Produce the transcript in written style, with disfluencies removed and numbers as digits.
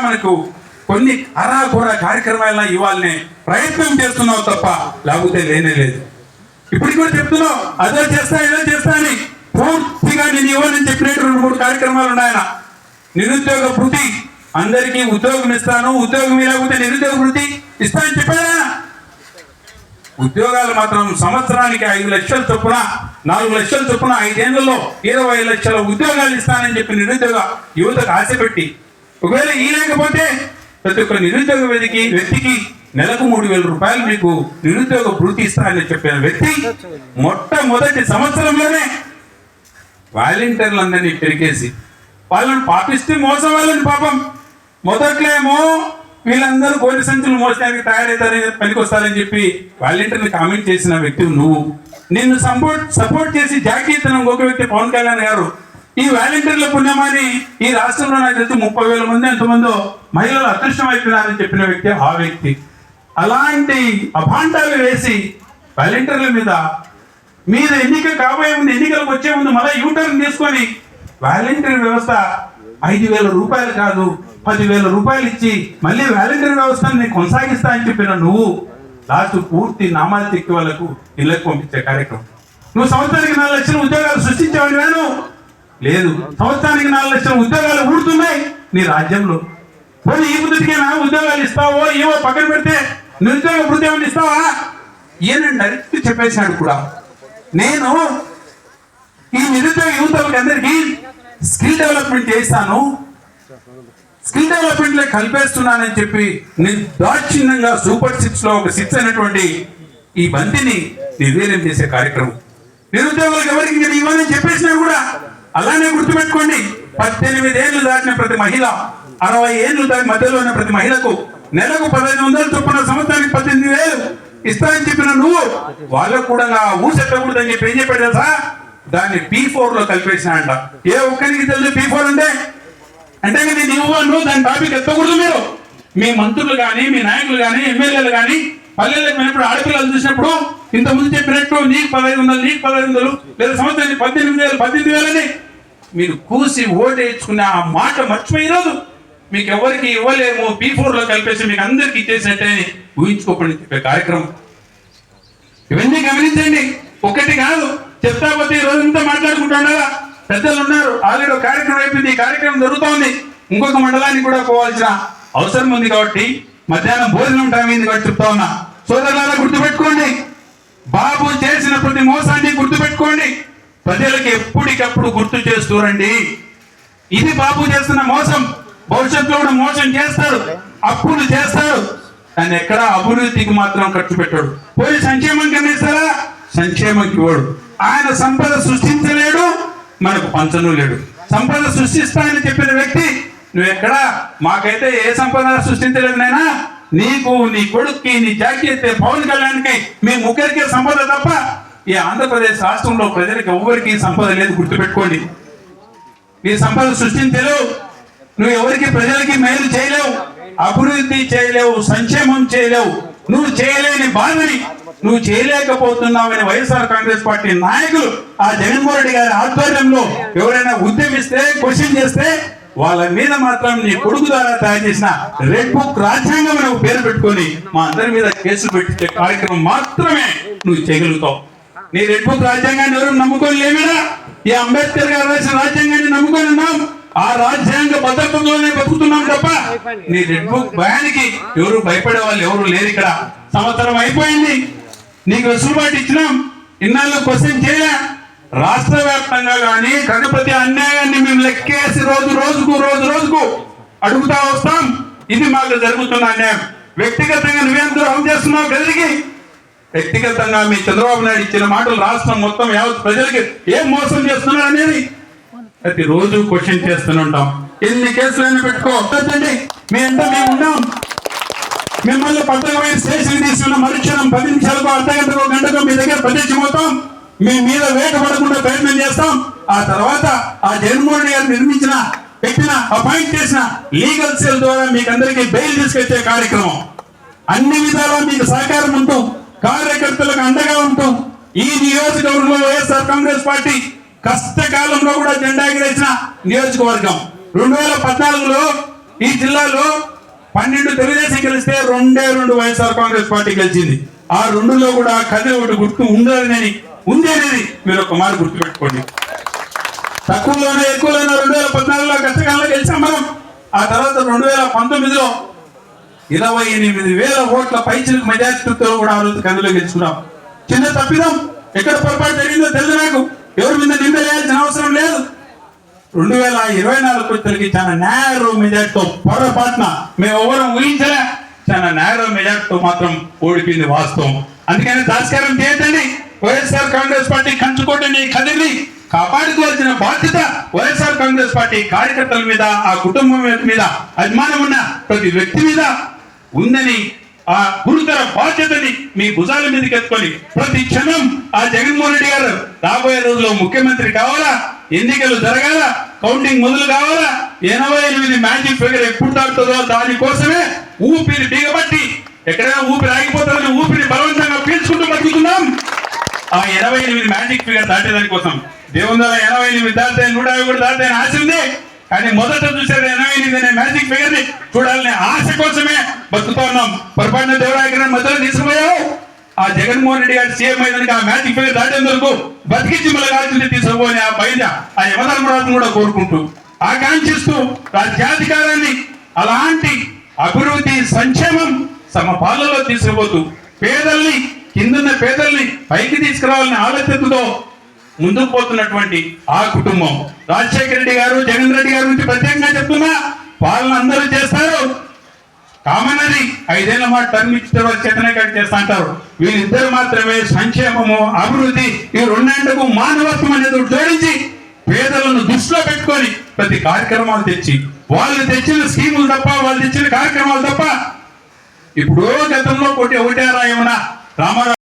మనకు కొన్ని అరాకొర కార్యక్రమాలను ఇవ్వాలనే ప్రయత్నం చేస్తున్నావు తప్ప లేకపోతే లేనే లేదు. ఇప్పటికి కూడా చెప్తున్నావు అదో చేస్తా ఇదో చేస్తా అని. పూర్తిగా నేను ఇవ్వాలని చెప్పినట్టు 2-3 కార్యక్రమాలు ఉన్నాయన. నిరుద్యోగ భృతి, అందరికీ ఉద్యోగం ఇస్తాను, ఉద్యోగం లేకపోతే నిరుద్యోగ భృతి ఇస్తా అని చెప్పాడా? ఉద్యోగాలు మాత్రం సంవత్సరానికి 5 లక్షల చొప్పున 4 లక్షల చొప్పున 5 ఏళ్లలో 20 లక్షల ఉద్యోగాలు ఇస్తానని చెప్పి నిరుద్యోగ యువతకు ఆశపెట్టి, ఒకవేళ ఈ లేకపోతే ప్రతి ఒక్క నిరుద్యోగ వ్యక్తికి నెలకు 3,000 రూపాయలు మీకు నిరుద్యోగ భృతి ఇస్తానని చెప్పిన వ్యక్తి మొట్టమొదటి సంవత్సరంలోనే వాలంటీర్లందరినీ పెరిగేసి వాళ్ళని పాపిస్తే మోసం వాళ్ళని పాపం. మొదట్లో ఏమో వీళ్ళందరూ గోరి సంచులు మోసడానికి తయారవుతారని పనికొస్తారని చెప్పి వాలంటీర్ని కామెంట్ చేసిన వ్యక్తి నువ్వు. నిన్ను సపోర్ట్ చేసి జాకీతనం ఇంకొక వ్యక్తి పవన్ కళ్యాణ్ గారు. ఈ వాలంటీర్ల పుణ్యమాని ఈ రాష్ట్రంలో నాకు తెలిసి 30,000 మంది ఎంతమందో మహిళలు అదృష్టం అయిపోయినారని చెప్పిన వ్యక్తి ఆ వ్యక్తి. అలాంటి అభాండాలు వేసి వాలంటీర్ల మీద ఎన్నిక కాబోయే ముందు, ఎన్నికలకు వచ్చే ముందు మళ్ళీ యూటర్న్ తీసుకొని వాలంటీర్ వ్యవస్థ 5,000 రూపాయలు కాదు 10,000 రూపాయలు ఇచ్చి మళ్ళీ వాలంటీర్ వ్యవస్థను నేను కొనసాగిస్తా అని చెప్పిన నువ్వు లాస్ట్ పూర్తి నామాలు తిక్కి వాళ్ళకు ఇళ్లకు పంపించే కార్యక్రమం. నువ్వు సంవత్సరానికి 4 లక్షల ఉద్యోగాలు సృష్టించేవాడి వేను లేదు. సంవత్సరానికి 4 లక్షల ఉద్యోగాలు ఊడుతున్నాయి నీ రాజ్యంలో. పోనీ ఈ బుద్ధికైనా ఉద్యోగాలు ఇస్తావో ఏవో పక్కన పెడితే నిరుద్యోగ భృతి ఏమైనా ఇస్తావా? ఈయన డైరెక్ట్ చెప్పేశాడు కూడా, నేను ఈ నిరుద్యోగ యువతలకు అందరికీ స్కిల్ డెవలప్మెంట్ చేస్తాను, స్కిల్ డెవలప్మెంట్ లో కలిపేస్తున్నానని చెప్పి నిర్దాక్షిణ్యంగా సూపర్ 6 లో ఒక 6 అనేటువంటి ఈ బంతిని నిర్వీర్యం చేసే కార్యక్రమం. నిరుద్యోగులకు ఎవరికి ఇవ్వాలని చెప్పేసినా కూడా అలానే గుర్తుపెట్టుకోండి. 18 ఏళ్ళు దాటిన ప్రతి మహిళ, 60 ఏళ్ళు దాని మధ్యలో ఉన్న ప్రతి మహిళకు నెలకు 1,500 చొప్పున సంవత్సరానికి 18,000 ఇస్తానని చెప్పిన నువ్వు వాళ్ళకు కూడా ఊసెట్టకూడదని చెప్పి ఏం చెప్పాడు తెలుసా? దాన్ని P4 లో కలిపేసినా అంట. ఏ ఒక్కరికి తెలుసు P4 అంటే నేను ఇవ్వను, దాని టాపిక్ ఎత్తకూడదు. మీరు మీ మంత్రులు కానీ మీ నాయకులు కానీ ఎమ్మెల్యేలు కానీ పల్లెలకు పోయినప్పుడు ఆడపిల్లలు చూసినప్పుడు ఇంతకుముందు చెప్పినట్టు నీకు 1,500 నీకు 1,500 లేదా సంవత్సరానికి 18,000 అని మీరు కూసి ఓటేయించుకునే ఆ మాట మర్చిపోయి రోజు మీకు ఎవరికి ఇవ్వలేము, P4 లో కలిపేసి మీకు అందరికి ఇచ్చేసినట్టే ఊహించుకోకుండా చెప్పే కార్యక్రమం. ఇవన్నీ గమనించండి. ఒకటి కాదు చెప్తా పోతే ఈ రోజంతా మాట్లాడుకుంటున్నారా? పెద్దలు ఉన్నారు, ఆల్రెడీ కార్యక్రమం అయిపోయింది, ఈ కార్యక్రమం జరుగుతోంది. ఇంకొక మండలానికి కూడా పోవాల్సిన అవసరం ఉంది కాబట్టి మధ్యాహ్నం భోజనం టైం అయింది కాబట్టి చెప్తా ఉన్నా. సోదరులారా గుర్తుపెట్టుకోండి, బాబు చేసిన ప్రతి మోసాన్ని గుర్తుపెట్టుకోండి. ప్రజలకి ఎప్పటికప్పుడు గుర్తు చేస్తూ రండి. ఇది బాబు చేస్తున్న మోసం. భవిష్యత్తులో కూడా మోసం చేస్తాడు, అప్పులు చేస్తాడు, కానీ ఎక్కడ అభివృద్ధికి మాత్రం ఖర్చు పెట్టాడు. పోయి సంక్షేమం కనేస్తారా? సంక్షేమంకి వాడు. ఆయన సంపద సృష్టించలేడు, మనకు పంచను లేడు. సంపద సృష్టిస్తా అని చెప్పిన వ్యక్తి నువ్వు ఎక్కడా మాకైతే ఏ సంపద సృష్టించలేదు నైనా, నీకు నీ కొడుక్కి నీ జాకీయత పవన్ కళ్యాణ్కి మీ ముగ్గురికే సంపద తప్ప ఈ ఆంధ్రప్రదేశ్ రాష్ట్రంలో ప్రజలకు ఎవరికి సంపద లేదు. గుర్తుపెట్టుకోండి, నీ సంపద సృష్టించలేవు, నువ్వు ఎవరికి ప్రజలకి మేలు చేయలేవు, అభివృద్ధి చేయలేవు, సంక్షేమం చేయలేవు. నువ్వు చేయలేని బాధని నువ్వు చేయలేకపోతున్నావని వైఎస్ఆర్ కాంగ్రెస్ పార్టీ నాయకులు ఆ జగన్మోహన్ రెడ్డి గారి ఆధ్వర్యంలో ఎవరైనా ఉద్యమిస్తే క్వశ్చన్ చేస్తే వాళ్ళ మీద మాత్రం నీ కొడుకు ద్వారా తయారు చేసిన రెడ్ బుక్ రాజ్యాంగం నువ్వు పేరు పెట్టుకొని మా అందరి మీద కేసులు పెట్టించే కార్యక్రమం మాత్రమే నువ్వు చేయగలుగుతావు. నీ రెడ్ బుక్ రాజ్యాంగాన్ని ఎవరు నమ్ముకొని లేమేనా? ఈ అంబేద్కర్ గారు రాసిన రాజ్యాంగాన్ని నమ్ముకొని ఉన్నాం. ఆ రాజ్యాంగ భద్రతలోనే బతుకుతున్నాం తప్ప నీ రెడ్ బుక్ భయానికి ఎవరు భయపడే వాళ్ళు ఎవరు లేరు. ఇక్కడ సంవత్సరం అయిపోయింది, నీకు వెసులుబాటు ఇచ్చినాం, ఇన్నాళ్ళు క్వశ్చన్ చేయలే. రాష్ట్ర వ్యాప్తంగా కానీ ప్రతి అన్యాయాన్ని మేము లెక్కేసి రోజుకు అడుగుతా వస్తాం. ఇది మాకు జరుగుతున్న అన్యాయం. వ్యక్తిగతంగా నువ్వేం ద్రోహం చేస్తున్నావు ప్రజలకి? వ్యక్తిగతంగా మీ చంద్రబాబు నాయుడు ఇచ్చిన మాటలు రాష్ట్రం మొత్తం యావత్ ప్రజలకి ఏం మోసం చేస్తున్నారు అనేది ప్రతిరోజు క్వశ్చన్ చేస్తుంటాం. ఎన్ని కేసులైనా పెట్టుకోండి, మీ అంటే మేము ఉన్నాం. మిమ్మల్ని పట్టణమైన స్టేషన్ తీసుకున్న మరుక్షణం 10 నిమిషాలకు, అర్ధగంటకు, గంటకు మీ దగ్గర ప్రత్యక్షమవుతాం. మీ మీద వేట పడకుండా ప్రయత్నం చేస్తాం. ఆ తర్వాత ఆ జగన్మోహన్ రెడ్డి గారు పెట్టిన అపాయింట్ చేసిన లీగల్ సెల్ ద్వారా మీకు అందరికీ బెయిల్ తీసుకొచ్చే కార్యక్రమం. అన్ని విధాలా మీకు సహకారం ఉంటూ కార్యకర్తలకు అండగా ఉంటూ ఈ నియోజకవర్గంలో వైఎస్ఆర్ కాంగ్రెస్ పార్టీ కష్టకాలంలో కూడా జెండా ఎగరేసిన నియోజకవర్గం. 2014లో ఈ జిల్లాలో 12 తెలుగుదేశం గెలిస్తే 2 వైఎస్ఆర్ కాంగ్రెస్ పార్టీ గెలిచింది. ఆ 2లో కూడా కదిరి ఒకటి గుర్తు ఉంది అనేది మీరు ఒక మాట గుర్తుపెట్టుకోండి. తక్కువలోనే ఎక్కువలోనే 2014లో కష్టకాలంలో గెలిచాం మనం. ఆ తర్వాత 2019లో 28,000 ఓట్ల పైచిలకు మెజార్టీతో కూడా ఆ రోజు కదిలో గెలుచుకున్నాం. చిన్న తప్పిదం, ఎక్కడ పొరపాటు జరిగిందో తెలుసు నాకు, ఎవరి మీద నింద వేయాల్సిన అవసరం లేదు. 2024 వచ్చేసరికి చాలా నేరో మెజార్టీతో పొరపాటున మేము ఎవరం ఊహించలే, చాలా నేరో మెజార్టీతో మాత్రం ఓడిపోయింది వాస్తవం. అందుకని దాస్కారం చేయటండి. వైఎస్ఆర్ కాంగ్రెస్ పార్టీ కంచుకోటని కదిరి కాపాడుకోవాల్సిన బాధ్యత వైఎస్ఆర్ కాంగ్రెస్ పార్టీ కార్యకర్తల మీద, ఆ కుటుంబం మీద అభిమానం ఉన్న ప్రతి వ్యక్తి మీద ఉందని ఆ గురుతర బాధ్యతని మీ భుజాల మీదకి ఎత్తుకొని ప్రతి క్షణం ఆ జగన్మోహన్ రెడ్డి గారు రాబోయే రోజుల్లో ముఖ్యమంత్రి కావాలా, ఎన్నికలు జరగాల, కౌంటింగ్ మొదలు కావాలా, 88 మ్యాజిక్ ఫిగర్ ఎప్పుడు దాటుతుందో దానికోసమే ఊపిరి బిగబట్టి ఎక్కడైనా ఊపిరి ఆగిపోతుందని ఊపిరి బలవంతంగా పీల్చుకుంటూ బతుకుతున్నాం. ఆ 88 మ్యాజిక్ ఫిగర్ దాటేదాని కోసం దేవుని 88 దాటితే 150 దాటితే ఆశ ఉంది. కానీ మొదట చూసేది 88 అనే మ్యాజిక్ ఫిగర్ ని చూడాలనే ఆశ కోసమే బతుకుతా ఉన్నాం. పొరపాటున దేవుడాయన మధ్యలో తీసుకుపోయావు. ఆ జగన్మోహన్ రెడ్డి గారు సీఎం అయ్యేదానికి ఆ మ్యాజిక్ ఫిగర్ దాటేందుకు బతికించి మళ్ళీ కాల్చింది తీసుకుపోని ఆ పైన ఆ యమధర్మరాజును కూడా కోరుకుంటూ ఆకాంక్షిస్తూ రాజ్యాధికారాన్ని అలాంటి అభివృద్ధి సంక్షేమం సమపాలలో తీసుకుపోతూ పేదల్ని కిందున్న పేదల్ని పైకి తీసుకురావాలని ఆలోచనతో ముందుకు పోతున్నటువంటి ఆ కుటుంబం రాజశేఖర రెడ్డి గారు, జగన్ రెడ్డి గారి గురించి ప్రత్యేకంగా చెప్తున్నా. పాలన అందరూ చేస్తారు, కామన్ అది 5 ఏళ్ల మాట టర్మ్ ఇచ్చిన చేతనే కట్ చేస్తా అంటారు. వీళ్ళిద్దరు మాత్రమే సంక్షేమము, అభివృద్ధి ఈ రెండింటికు మానవత్వం అనేది జోడించి పేదలను దృష్టిలో పెట్టుకొని ప్రతి కార్యక్రమాలు తెచ్చి వాళ్ళు తెచ్చిన స్కీములు తప్ప, వాళ్ళు తెచ్చిన కార్యక్రమాలు తప్ప ఇప్పుడు గతంలో ఒకటే రాయమన్నా రామారావు